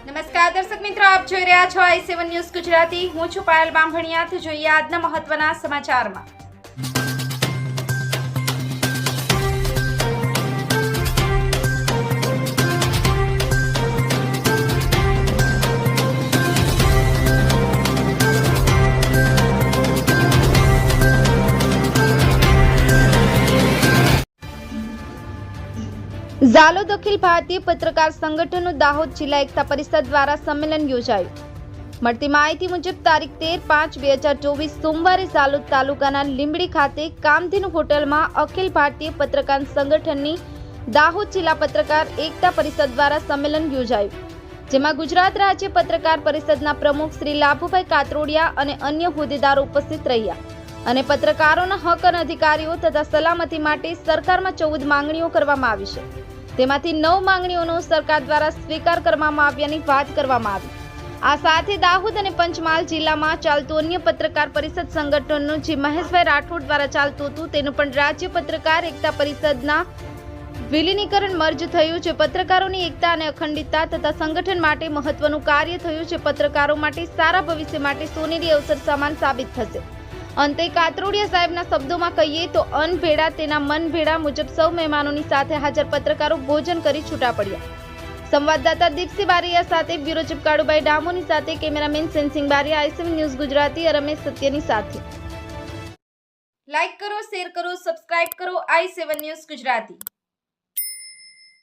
નમસ્કાર દર્શક મિત્રો, આપ જોઈ રહ્યા છો i7 ન્યૂઝ ગુજરાતી। હું છું પાયલ બામભણિયા। તો જોઈએ આજના મહત્વના સમાચારમાં। ઝાલોદ અખિલ ભારતીય પત્રકાર સંગઠનનું દાહોદ જિલ્લા એકતા પરિષદ દ્વારા સંમેલન યોજાયું। મળતી માહિતી મુજબ તારીખ 13/5/2024 સોમવારે ઝાલોદ તાલુકાના લીંબડી ખાતે કામધેનુ હોટલમાં અખિલ ભારતીય પત્રકાર સંગઠનની દાહોદ જિલ્લા પત્રકાર એકતા પરિષદ દ્વારા સંમેલન યોજાયું, જેમાં ગુજરાત રાજ્ય પત્રકાર પરિષદના પ્રમુખ શ્રી લાભુભાઈ કાતરોડિયા અને અન્ય હોદ્દેદારો ઉપસ્થિત રહ્યા અને પત્રકારોના હક અને અધિકારીઓ તથા સલામતી માટે સરકારમાં 14 માંગણીઓ કરવામાં આવી છે, તેમાંથી 9 માંગણીઓનો સરકાર દ્વારા સ્વીકાર કરવામાં આવ્યાની વાત કરવામાં આવી। આ સાથે દાહોદ અને પંચમહાલ જિલ્લામાં ચાલતું અન્ય પત્રકાર પરિષદ સંગઠનનું જે મહેશભાઈ રાઠોડ દ્વારા ચાલતું હતું તેનું પણ રાજ્ય પત્રકાર એકતા પરિષદના વિલીનીકરણ મર્જ થયું, જે પત્રકારોની એકતા અને અખંડિતતા તથા સંગઠન માટે મહત્વનું કાર્ય થયું, જે પત્રકારો માટે સારા ભવિષ્ય માટે સોનેરી અવસર સમાન સાબિત થશે। અંતે કાતરોડિયા સાહેબના શબ્દોમાં કહીએ તો અન્ન ભેળા તેના મન ભેળા મુજબ સૌ મહેમાનોની સાથે હાજર પત્રકારો ભોજન કરી છૂટા પડ્યા। સંવાદદાતા દીપસિંહ બારૈયા સાથે બ્યુરો ચીફ કાળુભાઈ ડામોની સાથે cameraman sensing Bariya, i7 news Gujarati, Ramesh સત્યની સાથે। લાઈક કરો, શેર કરો, સબસ્ક્રાઇબ કરો i7 ન્યૂઝ ગુજરાતી।